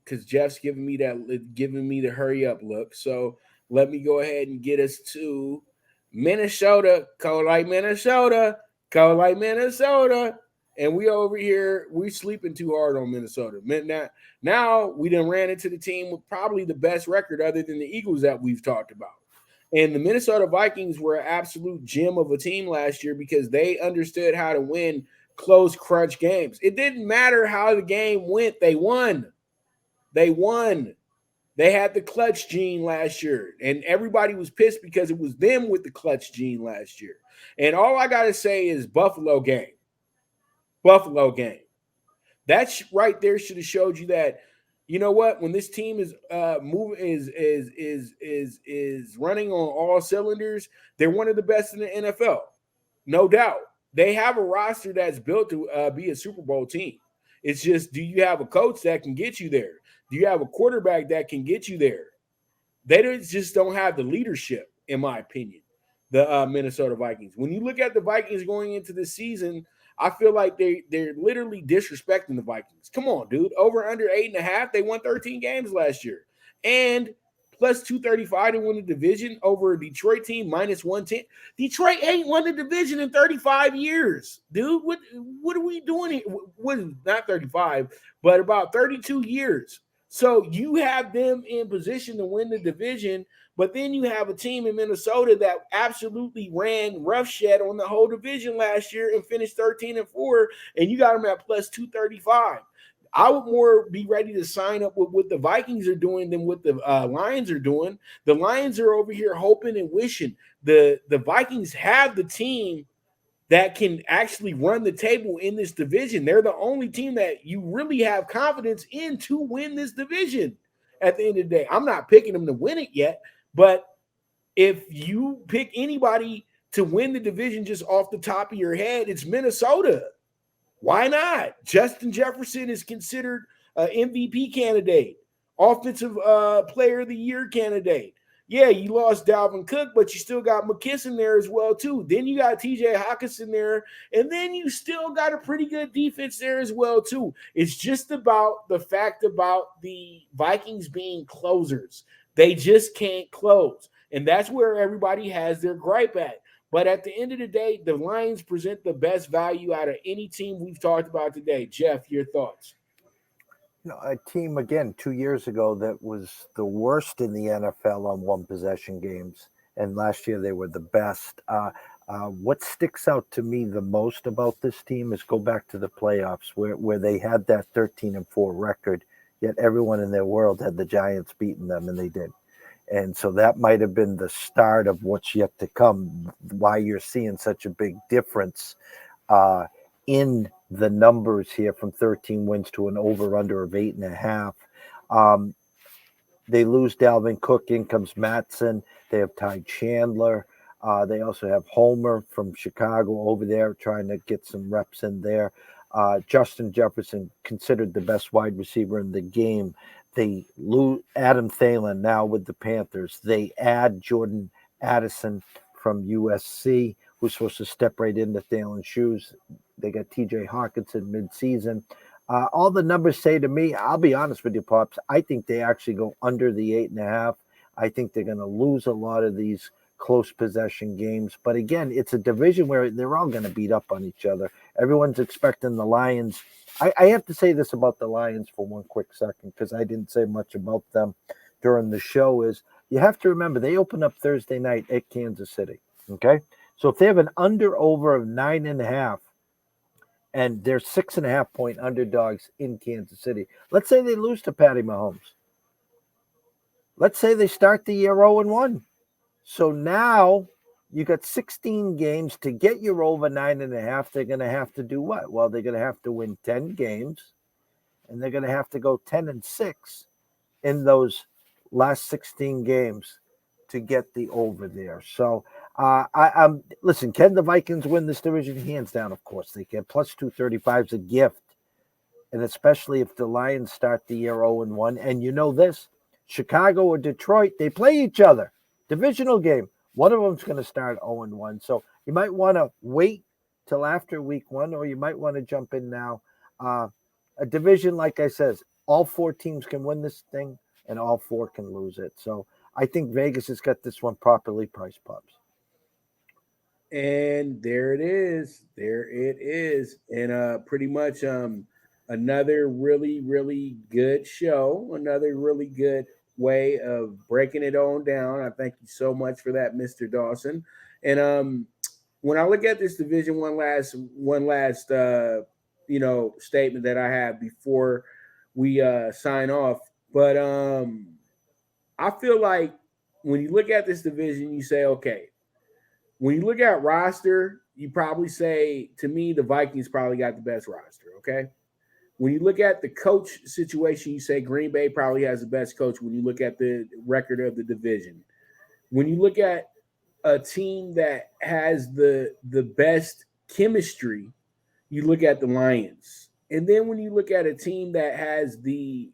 because Jeff's giving me the hurry up look. So let me go ahead and get us to Minnesota, cold like Minnesota, cold like Minnesota. And we over here, we sleeping too hard on Minnesota. Now we done ran into the team with probably the best record other than the Eagles that we've talked about. And the Minnesota Vikings were an absolute gem of a team last year because they understood how to win close crunch games. It didn't matter how the game went, they won. They won. They had the clutch gene last year, and everybody was pissed because it was them with the clutch gene last year. And all I got to say is Buffalo game. Buffalo game. That right there should have showed you that, you know what, when this team is moving is running on all cylinders, they're one of the best in the NFL. No doubt. They have a roster that's built to be a Super Bowl team. It's just, do you have a coach that can get you there? Do you have a quarterback that can get you there? They just don't have the leadership, in my opinion, the Minnesota Vikings. When you look at the Vikings going into this season, I feel like they're literally disrespecting the Vikings. Come on, dude. Over under 8.5. They won 13 games last year. And plus 235 to win the division over a Detroit team minus 110. Detroit ain't won the division in 35 years, dude. What are we doing here? What, not 35, but about 32 years. So you have them in position to win the division, but then you have a team in Minnesota that absolutely ran roughshed on the whole division last year and finished 13-4, and you got them at plus 235. I would more be ready to sign up with what the Vikings are doing than what the Lions are doing. The Lions are over here hoping and wishing. The Vikings have the team that can actually run the table in this division. They're the only team that you really have confidence in to win this division at the end of the day. I'm not picking them to win it yet, but if you pick anybody to win the division just off the top of your head, it's Minnesota. Why not? Justin Jefferson is considered an MVP candidate, offensive player of the year candidate. Yeah, you lost Dalvin Cook, but you still got McKesson there as well, too. Then you got TJ Hawkinson there, and then you still got a pretty good defense there as well, too. It's just about the fact about the Vikings being closers. They just can't close, and that's where everybody has their gripe at. But at the end of the day, the Lions present the best value out of any team we've talked about today. Jeff, your thoughts? A team, again, 2 years ago that was the worst in the NFL on one-possession games, and last year they were the best. What sticks out to me the most about this team is go back to the playoffs where they had that 13-4 record, yet everyone in their world had the Giants beating them, and they did. And so that might have been the start of what's yet to come, why you're seeing such a big difference in the numbers here from 13 wins to an over-under of 8.5. They lose Dalvin Cook. In comes Matson. They have Ty Chandler. They also have Homer from Chicago over there trying to get some reps in there. Justin Jefferson, considered the best wide receiver in the game. They lose Adam Thielen now with the Panthers. They add Jordan Addison from USC, who's supposed to step right into Thielen's shoes. They got TJ Hawkinson midseason. All the numbers say to me, I'll be honest with you, Pops, I think they actually go under the 8.5. I think they're going to lose a lot of these close possession games. But again, it's a division where they're all going to beat up on each other. Everyone's expecting the Lions. I have to say this about the Lions for one quick second, because I didn't say much about them during the show, is you have to remember they open up Thursday night at Kansas City. Okay. So if they have an under over of 9.5, and they're 6.5 point underdogs in Kansas City, let's say they lose to Patty Mahomes. Let's say they start the year 0-1. So now you got 16 games to get your over 9.5. They're going to have to do what? Well, they're going to have to win 10 games, and they're going to have to go 10-6 in those last 16 games to get the over there. So I'm listen, can the Vikings win this division? Hands down, of course they can. Plus 235 is a gift. And especially if the Lions start the year 0-1. And you know this, Chicago or Detroit, they play each other. Divisional game. One of them's going to start 0-1. So you might want to wait till after week 1, or you might want to jump in now. A division, like I says, all 4 teams can win this thing, and all 4 can lose it. So I think Vegas has got this one properly priced, Pups. And there it is. There it is. And pretty much another really, really good show. Another really good way of breaking it on down. I thank you so much for that, Mr. Dawson. And when I look at this division, one last statement that I have before we sign off. But I feel like when you look at this division, you say, okay, when you look at roster, you probably say, to me, the Vikings probably got the best roster, okay? When you look at the coach situation, you say Green Bay probably has the best coach when you look at the record of the division. When you look at a team that has the best chemistry, you look at the Lions. And then when you look at a team that has the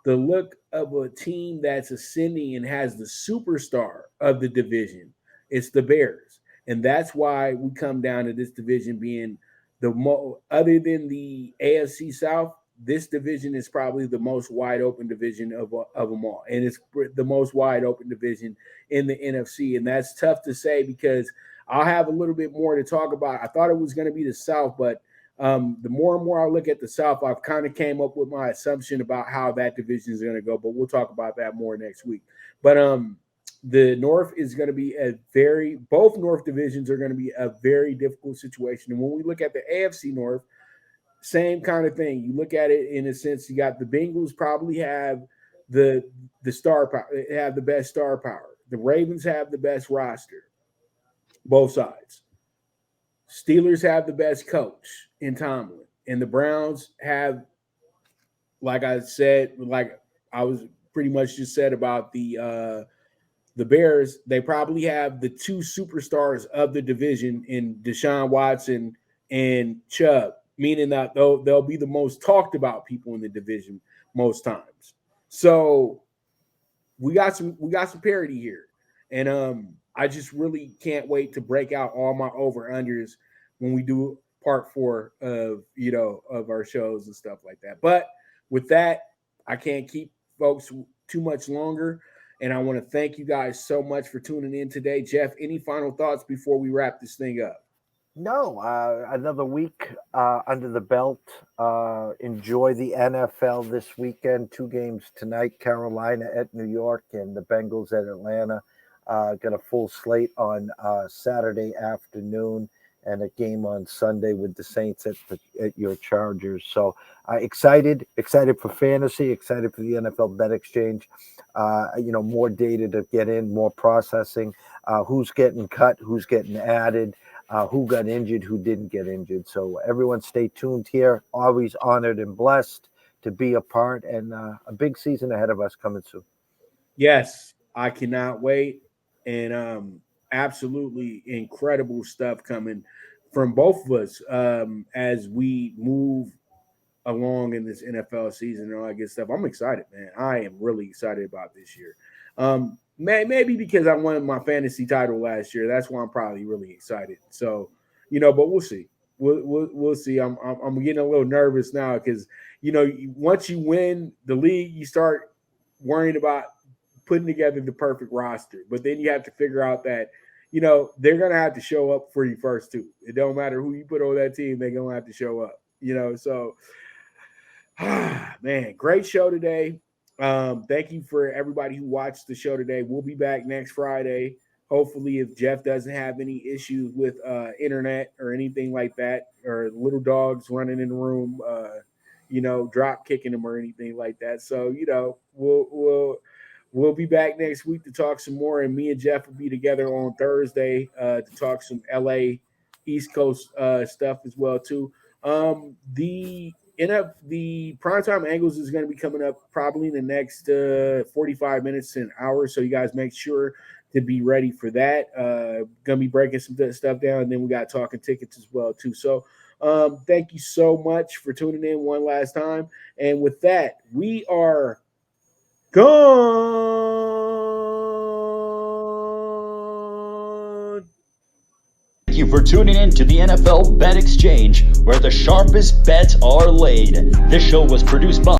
look of a team that's ascending and has the superstar of the division, it's the Bears. And that's why we come down to this division being other than the AFC South, this division is probably the most wide open division of them all. And it's the most wide open division in the NFC. And that's tough to say because I'll have a little bit more to talk about. I thought it was going to be the South, but the more and more I look at the South, I've kind of came up with my assumption about how that division is going to go. But we'll talk about that more next week. But the North is going to be both North divisions are going to be a very difficult situation. And when we look at the AFC North, same kind of thing. You look at it in a sense, you got the Bengals probably have the star power, have the best star power. The Ravens have the best roster, both sides. Steelers have the best coach in Tomlin. And the Browns have, like I said, like I was pretty much just said about the Bears, they probably have the 2 superstars of the division in Deshaun Watson and Chubb, meaning that they'll be the most talked about people in the division most times. So we got some parity here. And I just really can't wait to break out all my over-unders when we do part 4 of our shows and stuff like that. But with that, I can't keep folks too much longer. And I want to thank you guys so much for tuning in today. Jeff, any final thoughts before we wrap this thing up? No, another week under the belt. Enjoy the NFL this weekend. 2 games tonight, Carolina at New York and the Bengals at Atlanta. Got a full slate on Saturday afternoon and a game on Sunday with the Saints at your Chargers. So excited for fantasy, excited for the NFL Bet Exchange. More data to get in, more processing, who's getting cut, who's getting added, who got injured, who didn't get injured. So everyone stay tuned here. Always honored and blessed to be a part, and a big season ahead of us coming soon. Yes, I cannot wait. And absolutely incredible stuff coming from both of us as we move along in this NFL season and all that good stuff. I'm excited, man. I am really excited about this year. Maybe because I won my fantasy title last year. That's why I'm probably really excited. So, but we'll see. We'll see. I'm getting a little nervous now because, once you win the league, you start worrying about putting together the perfect roster. But then you have to figure out that, they're going to have to show up for you first too. It don't matter who you put on that team. They're going to have to show up, so man, great show today. Thank you for everybody who watched the show today. We'll be back next Friday. Hopefully, if Jeff doesn't have any issues with internet or anything like that, or little dogs running in the room, drop kicking them or anything like that. So, we'll be back next week to talk some more, and me and Jeff will be together on Thursday to talk some LA East Coast stuff as well too. The Primetime Angles is going to be coming up probably in the next 45 minutes to an hour, so you guys make sure to be ready for that. Going to be breaking some stuff down, and then we got talking tickets as well too. So thank you so much for tuning in one last time, and with that, we are gone. Thank you for tuning in to the NFL Bet Exchange, where the sharpest bets are laid. This show was produced by